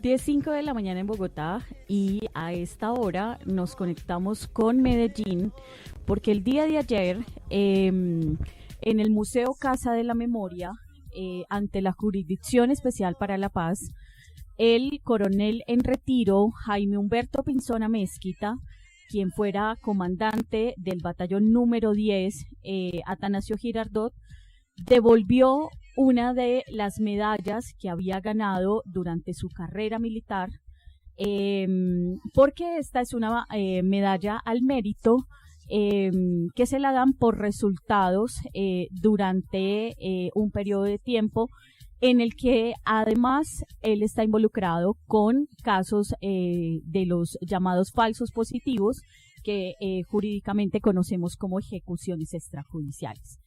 10:05 de la mañana en Bogotá y a esta hora nos conectamos con Medellín porque el día de ayer en el Museo Casa de la Memoria, ante la Jurisdicción Especial para la Paz, el coronel en retiro Jaime Humberto Pinzón Mezquita, quien fuera comandante del batallón número 10, Atanasio Girardot, devolvió una de las medallas que había ganado durante su carrera militar, porque esta es una medalla al mérito que se la dan por resultados durante un periodo de tiempo en el que además él está involucrado con casos de los llamados falsos positivos que jurídicamente conocemos como ejecuciones extrajudiciales.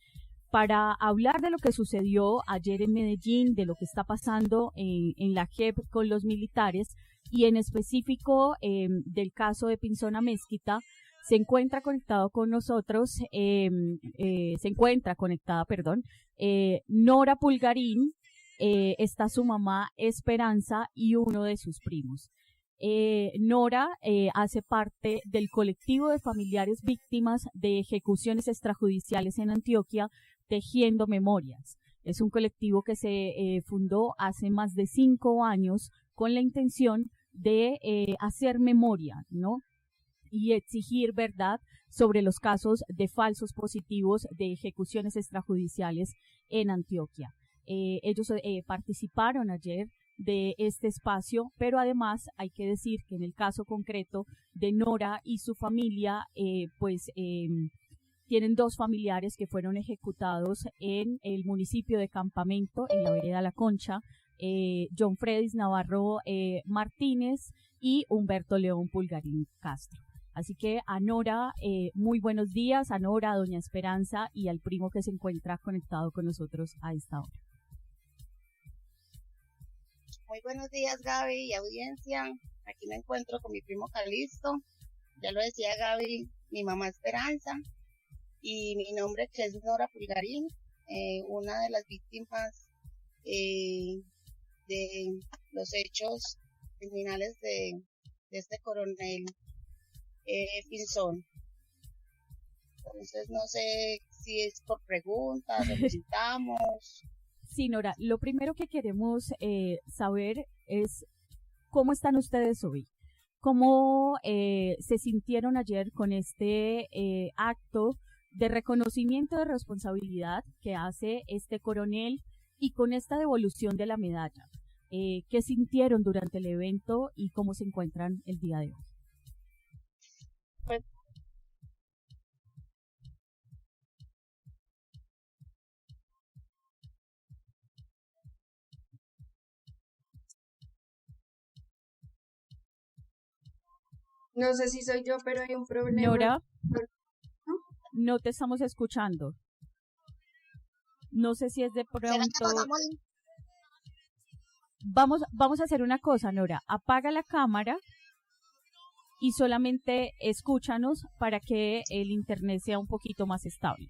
Para hablar de lo que sucedió ayer en Medellín, de lo que está pasando en la JEP con los militares y en específico del caso de Pinzón Mezquita, se encuentra conectado con nosotros, Nora Pulgarín, está su mamá Esperanza y uno de sus primos. Nora hace parte del colectivo de familiares víctimas de ejecuciones extrajudiciales en Antioquia, Tejiendo Memorias. Es un colectivo que se fundó hace más de 5 años con la intención de hacer memoria, ¿no? Y exigir verdad sobre los casos de falsos positivos de ejecuciones extrajudiciales en Antioquia. Ellos participaron ayer de este espacio, pero además hay que decir que en el caso concreto de Nora y su familia, tienen 2 familiares que fueron ejecutados en el municipio de Campamento, en la vereda La Concha, John Fredis Navarro Martínez y Humberto León Pulgarín Castro. Así que a Nora, muy buenos días, a Nora, a doña Esperanza y al primo que se encuentra conectado con nosotros a esta hora. Muy buenos días, Gaby y audiencia. Aquí me encuentro con mi primo Calixto. Ya lo decía Gaby, mi mamá Esperanza y mi nombre que es Nora Pulgarín, una de las víctimas de los hechos criminales de este coronel Pinzón. Entonces no sé si es por preguntas, solicitamos. Sí, Nora, lo primero que queremos saber es cómo están ustedes hoy, cómo se sintieron ayer con este acto de reconocimiento de responsabilidad que hace este coronel y con esta devolución de la medalla. ¿Qué sintieron durante el evento y cómo se encuentran el día de hoy? Pues, no sé si soy yo, pero hay un problema. Nora, no te estamos escuchando. No sé si es de pronto. Vamos a hacer una cosa, Nora. Apaga la cámara y solamente escúchanos para que el internet sea un poquito más estable.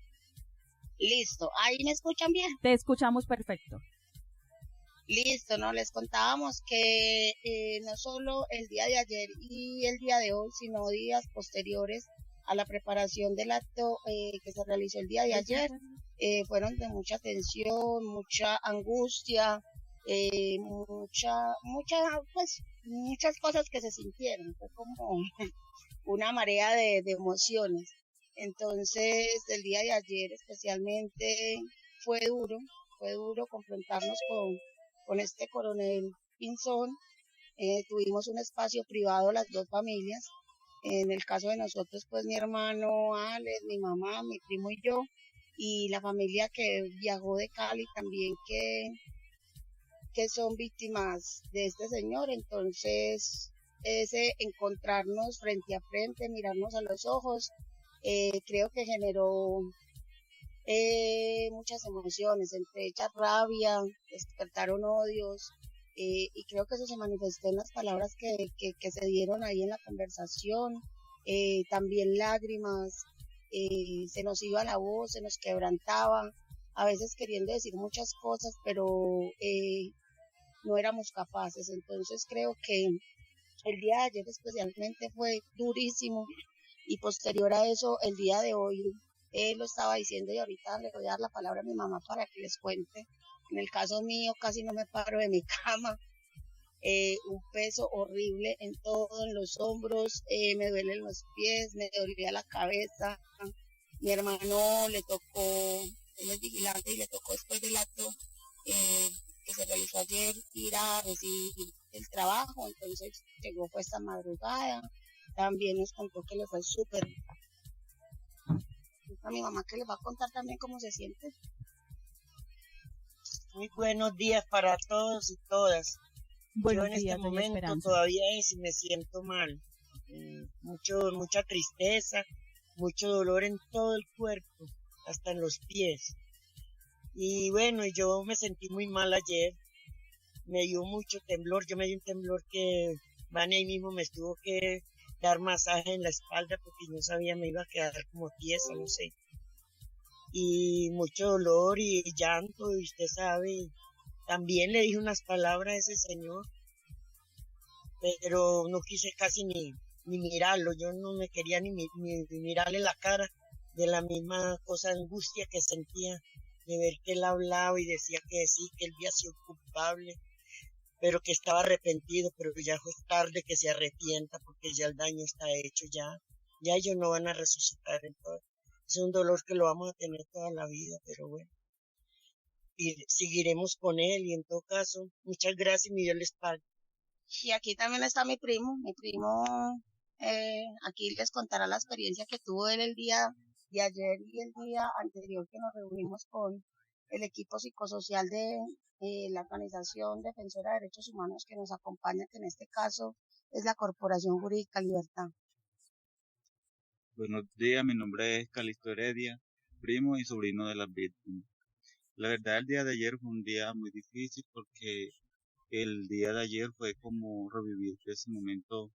Listo, ¿ahí me escuchan bien? Te escuchamos perfecto. Listo, ¿no? Les contábamos que no solo el día de ayer y el día de hoy, sino días posteriores a la preparación del acto que se realizó el día de ayer, fueron de mucha tensión, mucha angustia, muchas cosas que se sintieron. Fue como una marea de emociones. Entonces, el día de ayer especialmente fue duro confrontarnos con este coronel Pinzón. Tuvimos un espacio privado las 2 familias. En el caso de nosotros, pues mi hermano Alex, mi mamá, mi primo y yo, y la familia que viajó de Cali también, que son víctimas de este señor. Entonces, ese encontrarnos frente a frente, mirarnos a los ojos, creo que generó muchas emociones, entre ellas rabia, despertaron odios, y creo que eso se manifestó en las palabras que se dieron ahí en la conversación, también lágrimas, se nos iba la voz, se nos quebrantaba, a veces queriendo decir muchas cosas, pero no éramos capaces. Entonces creo que el día de ayer especialmente fue durísimo y posterior a eso, el día de hoy, lo estaba diciendo y ahorita le voy a dar la palabra a mi mamá para que les cuente. En el caso mío casi no me paro de mi cama, un peso horrible en todo, en los hombros, me duelen los pies, me dolía la cabeza. Mi hermano le tocó, él es vigilante y le tocó después del acto que se realizó ayer ir a recibir el trabajo, entonces llegó fue esta madrugada, también nos contó que le fue súper. A mi mamá que les va a contar también cómo se siente. Muy buenos días para todos y todas. Buenos Yo en días, este doña momento Esperanza. todavía me siento mal. Mucha tristeza, mucho dolor en todo el cuerpo, hasta en los pies. Y bueno, yo me sentí muy mal ayer. Me dio mucho temblor. Yo me dio un temblor que Vania ahí mismo me tuvo que dar masaje en la espalda porque no sabía, me iba a quedar como tiesa, no sé. Y mucho dolor y llanto, y usted sabe, también le dije unas palabras a ese señor, pero no quise casi ni mirarlo, yo no me quería ni mirarle la cara de la misma cosa, angustia que sentía de ver que él hablaba y decía que sí, que él había sido culpable, pero que estaba arrepentido, pero que ya fue tarde que se arrepienta porque ya el daño está hecho, ya ellos no van a resucitar. Entonces, es un dolor que lo vamos a tener toda la vida, pero bueno, y seguiremos con él y en todo caso, muchas gracias y mi Dios les pague. Y aquí también está mi primo aquí les contará la experiencia que tuvo él el día de ayer y el día anterior que nos reunimos con el equipo psicosocial de la organización Defensora de Derechos Humanos que nos acompaña, que en este caso es la Corporación Jurídica Libertad. Buenos días, mi nombre es Calixto Heredia, primo y sobrino de las víctimas. La verdad, el día de ayer fue un día muy difícil porque el día de ayer fue como revivir ese momento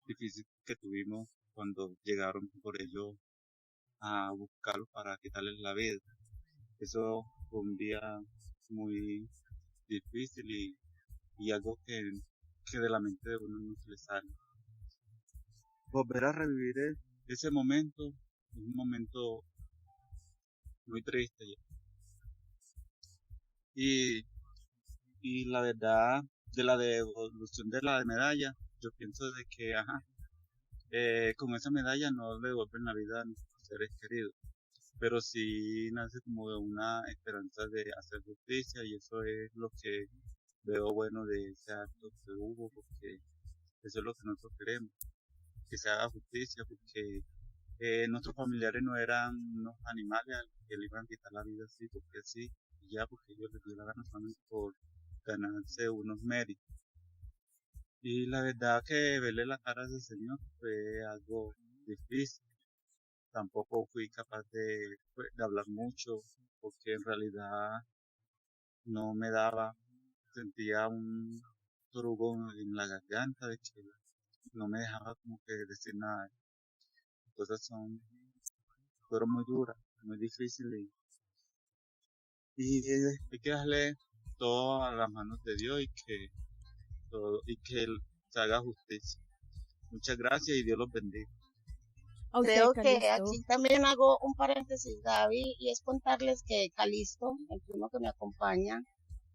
difícil que tuvimos cuando llegaron por ellos a buscarlo para quitarles la vida. Eso fue un día muy difícil y algo que de la mente de uno no se le sale. Volver a revivir ese momento es un momento muy triste. Y la verdad, de la devolución de la medalla, yo pienso de que, con esa medalla no le devuelven la vida a nuestros seres queridos, pero sí nace como de una esperanza de hacer justicia, y eso es lo que veo bueno de ese acto que hubo, porque eso es lo que nosotros queremos, que se haga justicia, porque nuestros familiares no eran unos animales a los que le iban a quitar la vida así, porque sí, y ya, porque ellos les dio la gana solamente por ganarse unos méritos. Y la verdad que verle la cara a ese señor fue algo difícil. Tampoco fui capaz de hablar mucho, porque en realidad no me daba, sentía un turugón en la garganta de que no me dejaba como que decir nada. Las cosas fueron muy duras, muy difíciles, y hay que darle todo a las manos de Dios y que Él se haga justicia. Muchas gracias y Dios los bendiga. A usted, Creo que Calixto. aquí también hago un paréntesis, Gaby, y es contarles que Calixto, el primo que me acompaña,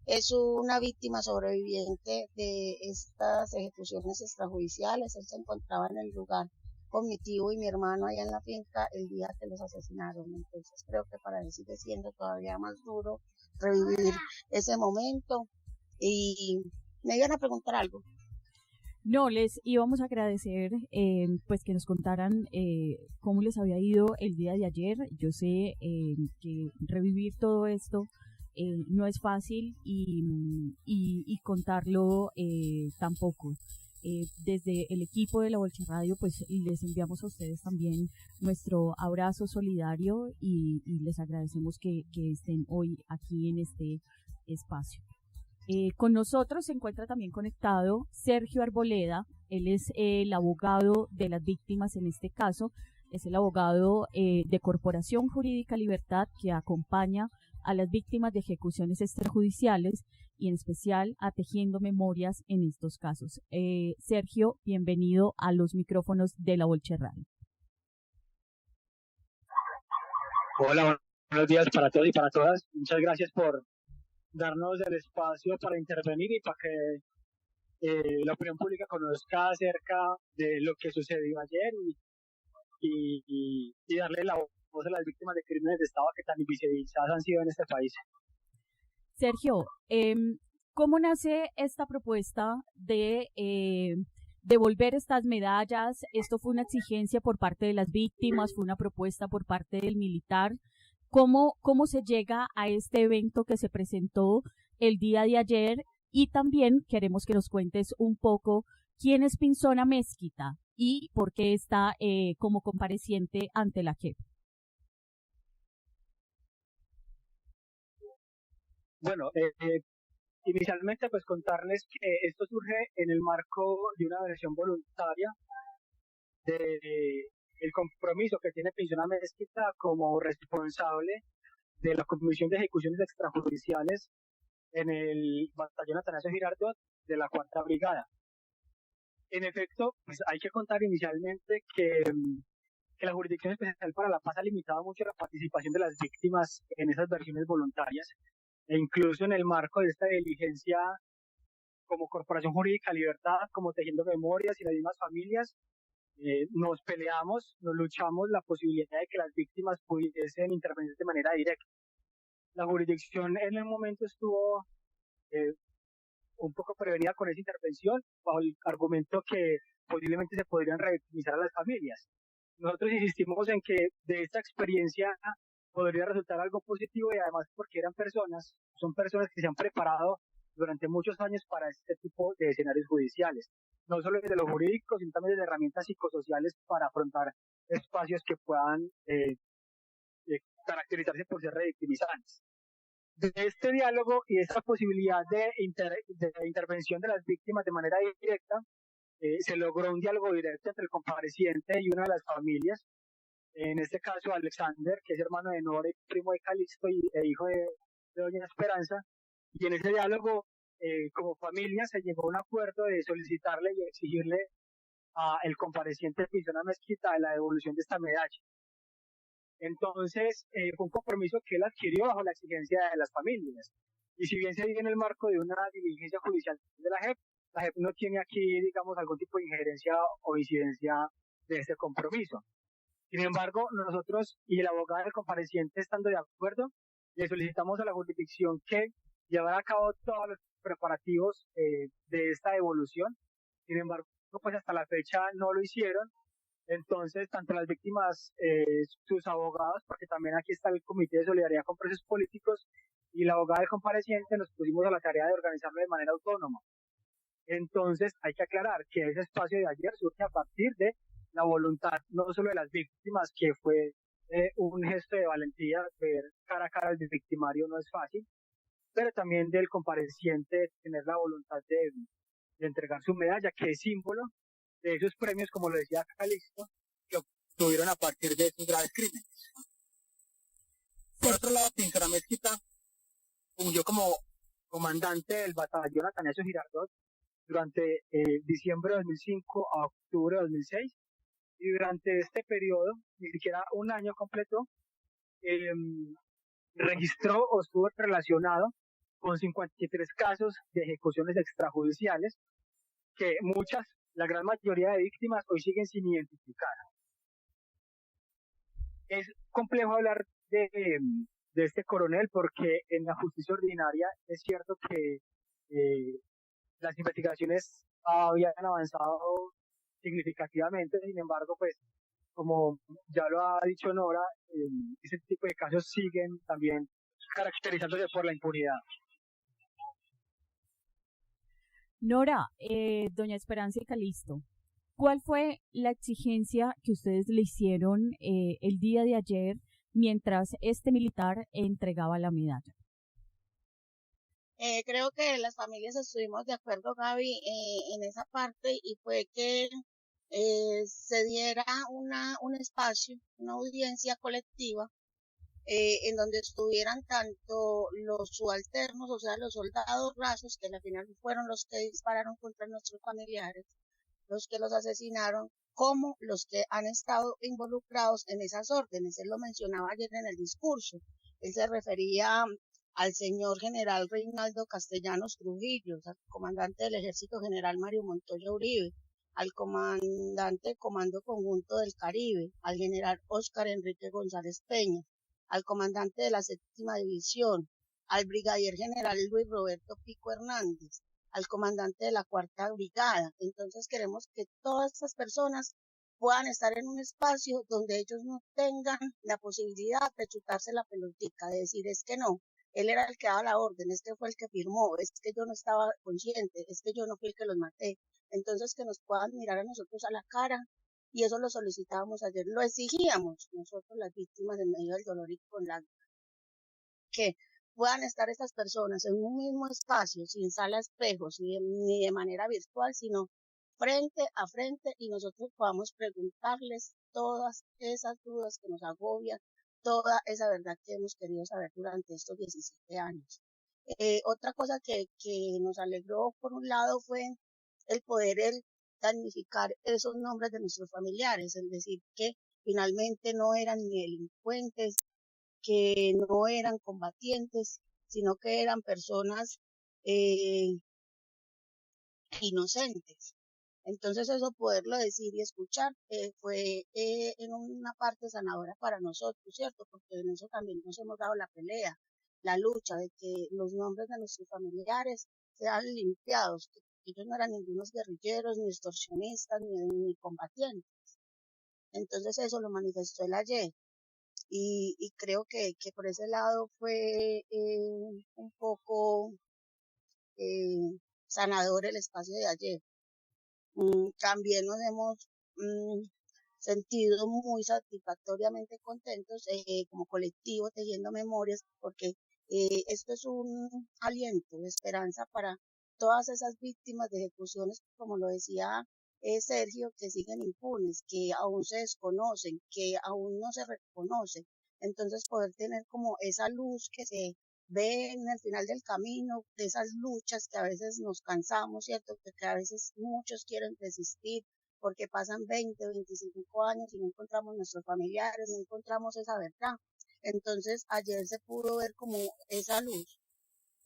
es una víctima sobreviviente de estas ejecuciones extrajudiciales. Él se encontraba en el lugar con mi tío y mi hermano allá en la finca el día que los asesinaron. Entonces creo que para él sigue siendo todavía más duro revivir ese momento. Y me iban a preguntar algo. No, les íbamos a agradecer pues que nos contaran cómo les había ido el día de ayer. Yo sé que revivir todo esto no es fácil y contarlo tampoco. Desde el equipo de La Bolcha Radio pues les enviamos a ustedes también nuestro abrazo solidario y les agradecemos que estén hoy aquí en este espacio. Con nosotros se encuentra también conectado Sergio Arboleda. Él es el abogado de las víctimas en este caso, es el abogado de Corporación Jurídica Libertad, que acompaña a las víctimas de ejecuciones extrajudiciales, y en especial a Tejiendo Memorias en estos casos. Sergio, bienvenido a los micrófonos de La Bolche Radio. Hola, buenos días para todos y para todas. Muchas gracias por darnos el espacio para intervenir y para que la opinión pública conozca acerca de lo que sucedió ayer y darle la voz a las víctimas de crímenes de Estado que tan invisibilizadas han sido en este país. Sergio, ¿cómo nace esta propuesta de devolver estas medallas? ¿Esto fue una exigencia por parte de las víctimas? ¿Fue una propuesta por parte del militar? ¿Cómo se llega a este evento que se presentó el día de ayer? Y también queremos que nos cuentes un poco quién es Pinzona Mezquita y por qué está como compareciente ante la JEP. Bueno, inicialmente pues contarles que esto surge en el marco de una versión voluntaria del compromiso que tiene Pinzona Mezquita como responsable de la Comisión de Ejecuciones Extrajudiciales en el batallón Atanasio Girardot de la 4ª Brigada. En efecto, pues hay que contar inicialmente que la Jurisdicción Especial para la Paz ha limitado mucho la participación de las víctimas en esas versiones voluntarias, e incluso en el marco de esta diligencia como Corporación Jurídica Libertad, como Tejiendo Memorias y las mismas familias, nos peleamos, nos luchamos la posibilidad de que las víctimas pudiesen intervenir de manera directa. La jurisdicción en el momento estuvo un poco prevenida con esa intervención, bajo el argumento que posiblemente se podrían revictimizar a las familias. Nosotros insistimos en que de esta experiencia podría resultar algo positivo y además porque son personas que se han preparado durante muchos años para este tipo de escenarios judiciales, no solo desde lo jurídico, sino también desde herramientas psicosociales para afrontar espacios que puedan caracterizarse por ser revictimizantes. De este diálogo y de esta posibilidad de intervención de las víctimas de manera directa, se logró un diálogo directo entre el compareciente y una de las familias, en este caso Alexander, que es hermano de Nora y primo de Calixto e hijo de doña Esperanza, y en ese diálogo como familia se llegó a un acuerdo de solicitarle y exigirle al compareciente Pinzona Mezquita la devolución de esta medalla. Entonces fue un compromiso que él adquirió bajo la exigencia de las familias, y si bien se dio en el marco de una diligencia judicial de la JEP no tiene aquí, digamos, algún tipo de injerencia o incidencia de este compromiso. Sin embargo, nosotros y el abogado del compareciente, estando de acuerdo, le solicitamos a la jurisdicción que llevara a cabo todos los preparativos de esta devolución. Sin embargo, pues hasta la fecha no lo hicieron. Entonces, tanto las víctimas, sus abogados, porque también aquí está el Comité de Solidaridad con Presos Políticos, y la abogada del compareciente, nos pusimos a la tarea de organizarlo de manera autónoma. Entonces, hay que aclarar que ese espacio de ayer surge a partir de la voluntad no solo de las víctimas, que fue un gesto de valentía, ver cara a cara al victimario no es fácil, pero también del compareciente tener la voluntad de entregar su medalla, que es símbolo de esos premios, como lo decía Calixto, que obtuvieron a partir de estos graves crímenes. Por otro lado, Pinzona Mezquita fungió como comandante del batallón Atanasio Girardot durante diciembre de 2005 a octubre de 2006, y durante este periodo, ni siquiera un año completo, registró o estuvo relacionado con 53 casos de ejecuciones extrajudiciales, que la gran mayoría de víctimas hoy siguen sin identificar. Es complejo hablar de este coronel porque en la justicia ordinaria es cierto que las investigaciones habían avanzado significativamente. Sin embargo, pues como ya lo ha dicho Nora, ese tipo de casos siguen también caracterizándose por la impunidad. Nora, doña Esperanza y Calixto, ¿cuál fue la exigencia que ustedes le hicieron el día de ayer mientras este militar entregaba la medalla? Creo que las familias estuvimos de acuerdo, Gaby, en esa parte, y fue que se diera un espacio, una audiencia colectiva en donde estuvieran tanto los subalternos, o sea, los soldados rasos, que al final fueron los que dispararon contra nuestros familiares, los que los asesinaron, como los que han estado involucrados en esas órdenes. Él lo mencionaba ayer en el discurso. Él se refería al señor general Reinaldo Castellanos Trujillo, al comandante del Ejército General Mario Montoya Uribe, al comandante Comando Conjunto del Caribe, al general Óscar Enrique González Peña, al comandante de la Séptima División, al brigadier general Luis Roberto Pico Hernández, al comandante de la Cuarta Brigada. Entonces queremos que todas estas personas puedan estar en un espacio donde ellos no tengan la posibilidad de chutarse la pelotica, de decir es que no, él era el que daba la orden, este fue el que firmó, es que yo no estaba consciente, es que yo no fui el que los maté. Entonces que nos puedan mirar a nosotros a la cara, y eso lo solicitábamos ayer, lo exigíamos nosotros las víctimas en medio del dolor y con la que puedan estar estas personas en un mismo espacio, sin sala espejos, ni de manera virtual, sino frente a frente, y nosotros podamos preguntarles todas esas dudas que nos agobian, toda esa verdad que hemos querido saber durante estos 17 años. Otra cosa que nos alegró, por un lado, fue el poder dignificar esos nombres de nuestros familiares, es decir, que finalmente no eran ni delincuentes, que no eran combatientes, sino que eran personas eh, inocentes. Entonces eso poderlo decir y escuchar fue en una parte sanadora para nosotros, ¿cierto? Porque en eso también nos hemos dado la pelea, la lucha de que los nombres de nuestros familiares sean limpiados, que ellos no eran ningunos guerrilleros, ni extorsionistas, ni combatientes. Entonces eso lo manifestó él ayer. Y creo que por ese lado fue un poco sanador el espacio de ayer. También nos hemos sentido muy satisfactoriamente contentos como colectivo tejiendo memorias, porque esto es un aliento de esperanza para todas esas víctimas de ejecuciones, como lo decía Sergio, que siguen impunes, que aún se desconocen, que aún no se reconocen. Entonces poder tener como esa luz que se ve en el final del camino, de esas luchas que a veces nos cansamos, ¿cierto? Que a veces muchos quieren desistir porque pasan 20, 25 años y no encontramos nuestros familiares, no encontramos esa verdad. Entonces ayer se pudo ver como esa luz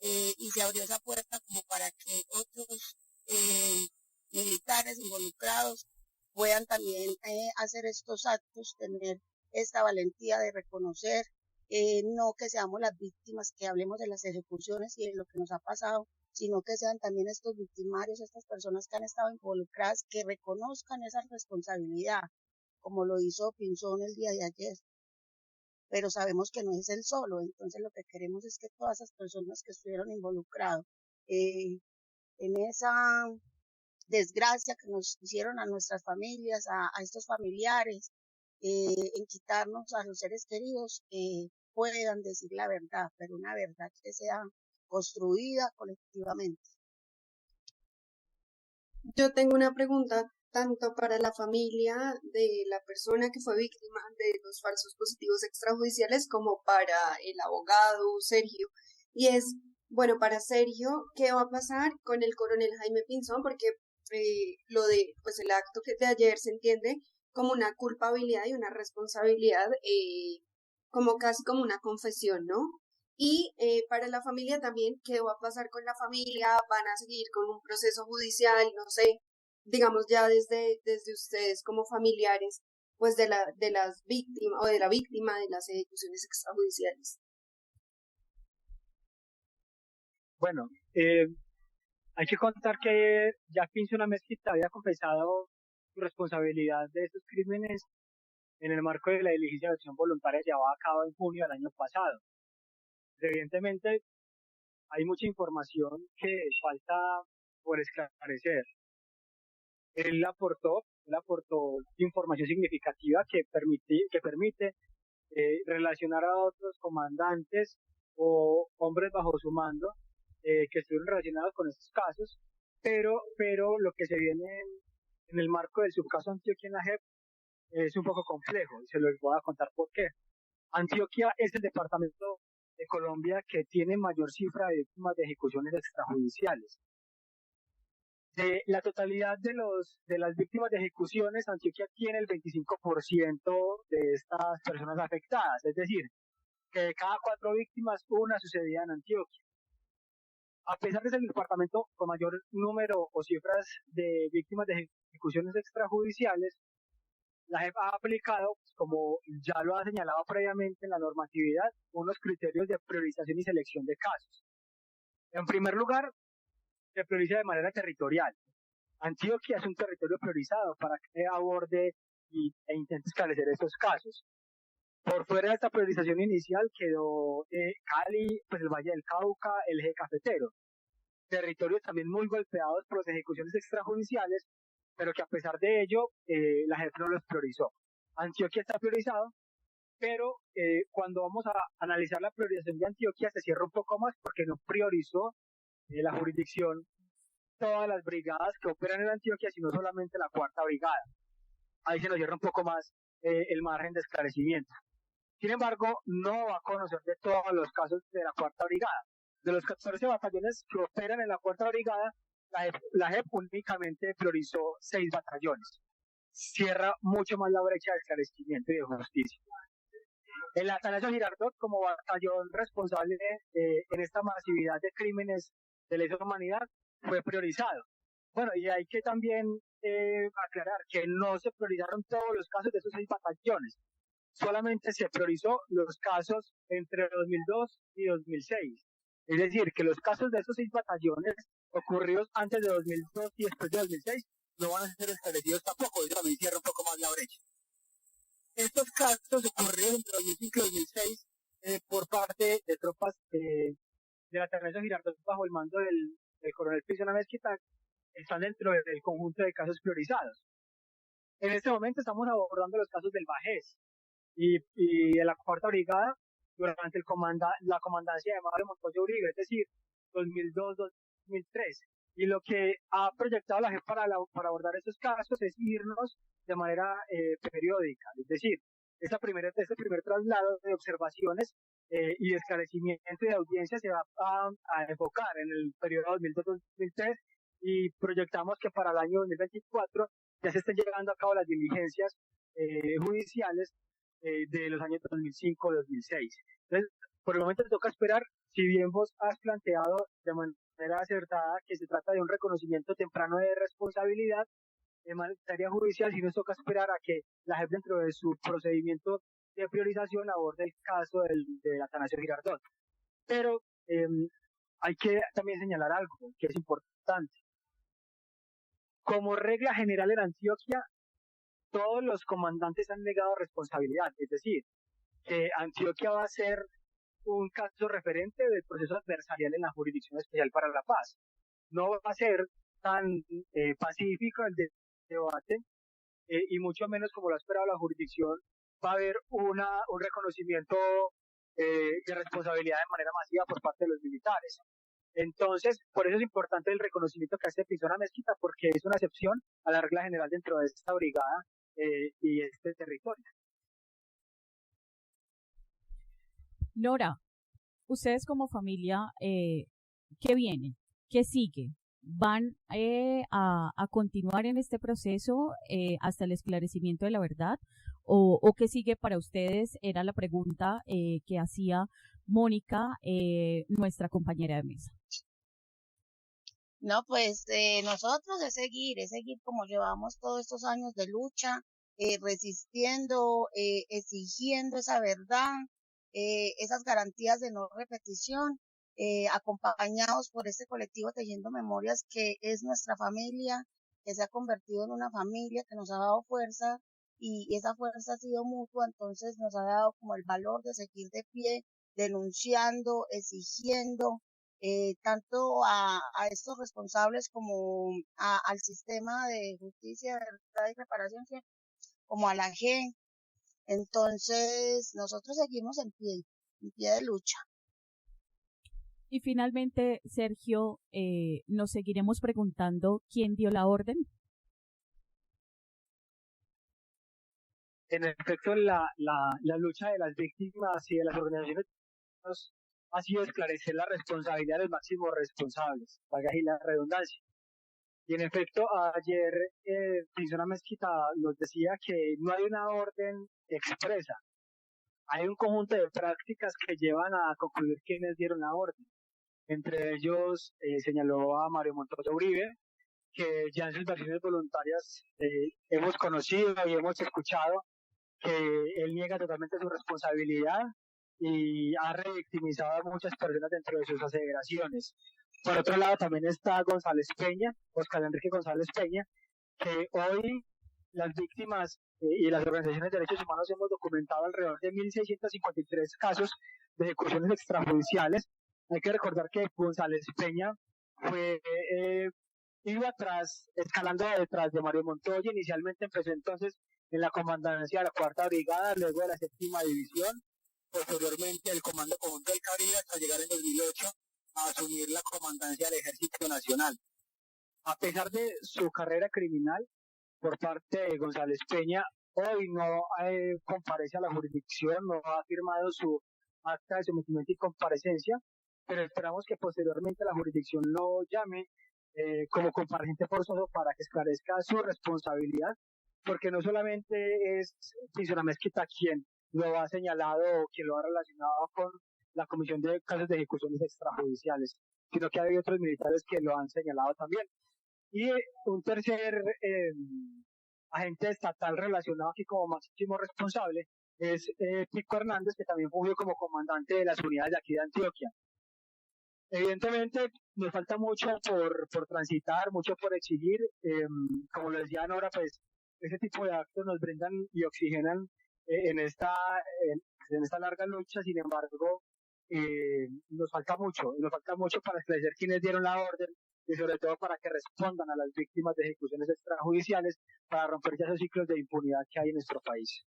y se abrió esa puerta como para que otros militares involucrados puedan también hacer estos actos, tener esta valentía de reconocer, no que seamos las víctimas, que hablemos de las ejecuciones y de lo que nos ha pasado, sino que sean también estos victimarios, estas personas que han estado involucradas, que reconozcan esa responsabilidad, como lo hizo Pinzón el día de ayer. Pero sabemos que no es él solo, entonces lo que queremos es que todas esas personas que estuvieron involucradas en esa desgracia que nos hicieron a nuestras familias, a estos familiares, en quitarnos a los seres queridos, puedan decir la verdad, pero una verdad que sea construida colectivamente. Yo tengo una pregunta tanto para la familia de la persona que fue víctima de los falsos positivos extrajudiciales como para el abogado Sergio. Y es, bueno, para Sergio, ¿qué va a pasar con el coronel Jaime Pinzón? Porque lo de, pues el acto que de ayer se entiende como una culpabilidad y una responsabilidad, como casi como una confesión, ¿no? Y para la familia también, ¿qué va a pasar con la familia? ¿Van a seguir con un proceso judicial? No sé, digamos ya desde ustedes como familiares, pues de las víctimas o de la víctima de las ejecuciones extrajudiciales. Bueno, hay que contar que Jack Pinzón Mezquita había confesado su responsabilidad de estos crímenes en el marco de la diligencia de acción voluntaria llevada a cabo en junio del año pasado. Evidentemente, hay mucha información que falta por esclarecer. Él aportó información significativa que permite relacionar a otros comandantes o hombres bajo su mando que estuvieron relacionados con estos casos, pero lo que se viene en el marco del subcaso Antioquia en la JEP es un poco complejo, y se los voy a contar por qué. Antioquia es el departamento de Colombia que tiene mayor cifra de víctimas de ejecuciones extrajudiciales. De la totalidad de las víctimas de ejecuciones, Antioquia tiene el 25% de estas personas afectadas, es decir, que de cada 4 víctimas, una sucedía en Antioquia. A pesar de ser el departamento con mayor número o cifras de víctimas de ejecuciones extrajudiciales, la JEP ha aplicado, como ya lo ha señalado previamente en la normatividad, unos criterios de priorización y selección de casos. En primer lugar, se prioriza de manera territorial. Antioquia es un territorio priorizado para que aborde e intente esclarecer estos casos. Por fuera de esta priorización inicial quedó Cali, pues el Valle del Cauca, el eje cafetero. Territorios también muy golpeados por las ejecuciones extrajudiciales, pero que a pesar de ello, la JEP no los priorizó. Antioquia está priorizado, pero cuando vamos a analizar la priorización de Antioquia se cierra un poco más porque no priorizó la jurisdicción todas las brigadas que operan en Antioquia, sino solamente la 4ª brigada. Ahí se nos cierra un poco más el margen de esclarecimiento. Sin embargo, no va a conocer de todos los casos de la 4ª brigada. De los 14 batallones que operan en la 4ª brigada, la JEP únicamente priorizó 6 batallones. Cierra mucho más la brecha de esclarecimiento y de justicia. El Atanasio Girardot, como batallón responsable en esta masividad de crímenes de lesa humanidad, fue priorizado. Bueno, y hay que también aclarar que no se priorizaron todos los casos de esos 6 batallones. Solamente se priorizó los casos entre 2002 y 2006. Es decir, que los casos de esos 6 batallones ocurridos antes de 2002 y después de 2006 no van a ser esclarecidos tampoco. Eso también cierra un poco más la brecha. Estos casos ocurridos entre 2005 y 2006 por parte de tropas de la Atanasio Girardot bajo el mando del coronel Prisión Mezquita están dentro del conjunto de casos priorizados. En este momento estamos abordando los casos del Bajés y de la 4ª brigada durante la comandancia de Mario Montoya Uribe, es decir, 2002-2003. Y lo que ha proyectado la JEP para abordar estos casos es irnos de manera periódica, es decir, este primer traslado de observaciones y de esclarecimiento y de audiencia se va a enfocar en el periodo 2002-2003 y proyectamos que para el año 2024 ya se estén llevando a cabo las diligencias judiciales de los años 2005-2006. Entonces, por el momento toca esperar, si bien vos has planteado de manera acertada que se trata de un reconocimiento temprano de responsabilidad en materia judicial, si nos toca esperar a que la JEP dentro de su procedimiento de priorización aborde el caso de Atanasio Girardot. Pero hay que también señalar algo que es importante. Como regla general en Antioquia, todos los comandantes han negado responsabilidad, es decir, que Antioquia va a ser un caso referente del proceso adversarial en la Jurisdicción Especial para la Paz. No va a ser tan pacífico el debate y mucho menos como lo ha esperado la jurisdicción, va a haber un reconocimiento de responsabilidad de manera masiva por parte de los militares. Entonces, por eso es importante el reconocimiento que hace Pinzón Mezquita, porque es una excepción a la regla general dentro de esta brigada y este territorio. Nora, ustedes como familia, ¿qué viene? ¿Qué sigue? ¿Van a continuar en este proceso hasta el esclarecimiento de la verdad? ¿O qué sigue para ustedes? Era la pregunta que hacía Mónica, nuestra compañera de mesa. No, pues nosotros es seguir como llevamos todos estos años de lucha, resistiendo, exigiendo esa verdad, esas garantías de no repetición, acompañados por este colectivo Tejiendo Memorias, que es nuestra familia, que se ha convertido en una familia, que nos ha dado fuerza, y esa fuerza ha sido mutua, entonces nos ha dado como el valor de seguir de pie, denunciando, exigiendo, tanto a estos responsables como al sistema de justicia, verdad y reparación, como a la JEP. Entonces, nosotros seguimos en pie de lucha. Y finalmente, Sergio, nos seguiremos preguntando quién dio la orden. En efecto, la lucha de las víctimas y de las organizaciones ha sido esclarecer la responsabilidad de los máximos responsables, valga ahí la redundancia. Y en efecto, ayer Pinzona Mezquita nos decía que no hay una orden expresa, hay un conjunto de prácticas que llevan a concluir quienes dieron la orden. Entre ellos señaló a Mario Montoya Uribe, que ya en sus versiones voluntarias hemos conocido y hemos escuchado que él niega totalmente su responsabilidad y ha revictimizado a muchas personas dentro de sus aseveraciones. Por otro lado también está González Peña, Oscar Enrique González Peña, que hoy las víctimas y las organizaciones de derechos humanos hemos documentado alrededor de 1.653 casos de ejecuciones extrajudiciales. Hay que recordar que González Peña iba escalando detrás de Mario Montoya. Inicialmente empezó entonces en la comandancia de la 4ª Brigada, luego de la 7ª División, posteriormente el Comando Conjunto del Caribe, hasta llegar en 2008 a asumir la comandancia del Ejército Nacional. A pesar de su carrera criminal por parte de González Peña, hoy no comparece a la jurisdicción, no ha firmado su acta de sometimiento y comparecencia, pero esperamos que posteriormente la jurisdicción lo llame como compareciente forzoso para que esclarezca su responsabilidad, porque no solamente es Pinzona Mezquita quien lo ha señalado o quien lo ha relacionado con la Comisión de Casos de Ejecuciones Extrajudiciales, sino que hay otros militares que lo han señalado también. Y un tercer agente estatal relacionado aquí como máximo responsable es Pico Hernández, que también fungió como comandante de las unidades de aquí de Antioquia. Evidentemente nos falta mucho por transitar, mucho por exigir. Como lo decía Nora, pues ese tipo de actos nos brindan y oxigenan en esta larga lucha. Sin embargo, nos falta mucho para esclarecer quiénes dieron la orden y sobre todo para que respondan a las víctimas de ejecuciones extrajudiciales, para romper ya esos ciclos de impunidad que hay en nuestro país.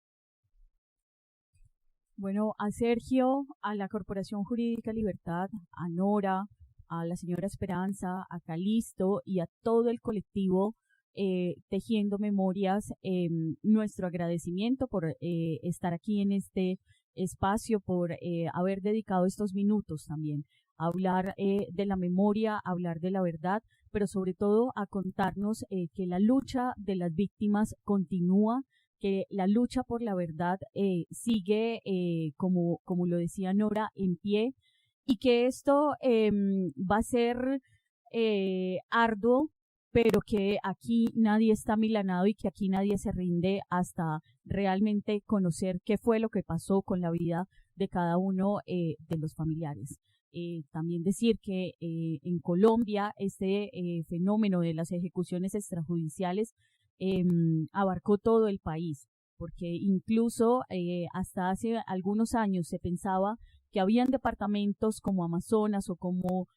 Bueno, a Sergio, a la Corporación Jurídica Libertad, a Nora, a la señora Esperanza, a Calisto y a todo el colectivo Tejiendo Memorias, nuestro agradecimiento por estar aquí en este espacio, por haber dedicado estos minutos también a hablar de la memoria, a hablar de la verdad, pero sobre todo a contarnos que la lucha de las víctimas continúa, que la lucha por la verdad sigue, como lo decía Nora, en pie, y que esto va a ser arduo, pero que aquí nadie está milanado y que aquí nadie se rinde hasta realmente conocer qué fue lo que pasó con la vida de cada uno de los familiares. También decir que en Colombia este fenómeno de las ejecuciones extrajudiciales abarcó todo el país, porque incluso hasta hace algunos años se pensaba que habían departamentos como Amazonas o como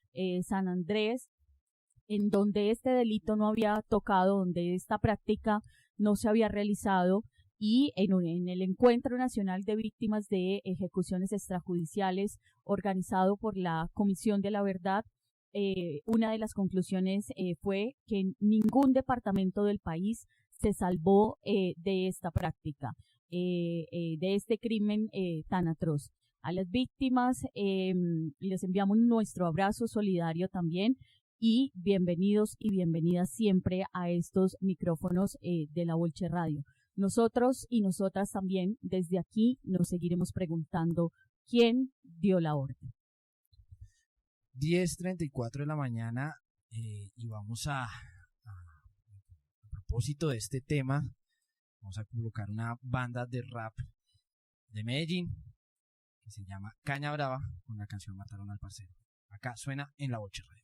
San Andrés, en donde este delito no había tocado, donde esta práctica no se había realizado, y en el Encuentro Nacional de Víctimas de Ejecuciones Extrajudiciales, organizado por la Comisión de la Verdad, una de las conclusiones fue que ningún departamento del país se salvó de esta práctica, de este crimen tan atroz. A las víctimas les enviamos nuestro abrazo solidario también, y bienvenidos y bienvenidas siempre a estos micrófonos de La Bolche Radio. Nosotros y nosotras también desde aquí nos seguiremos preguntando quién dio la orden. 10:34 de la mañana y vamos a propósito de este tema, vamos a colocar una banda de rap de Medellín que se llama Caña Brava con la canción Mataron al Parcero. Acá suena en La Bolche Radio.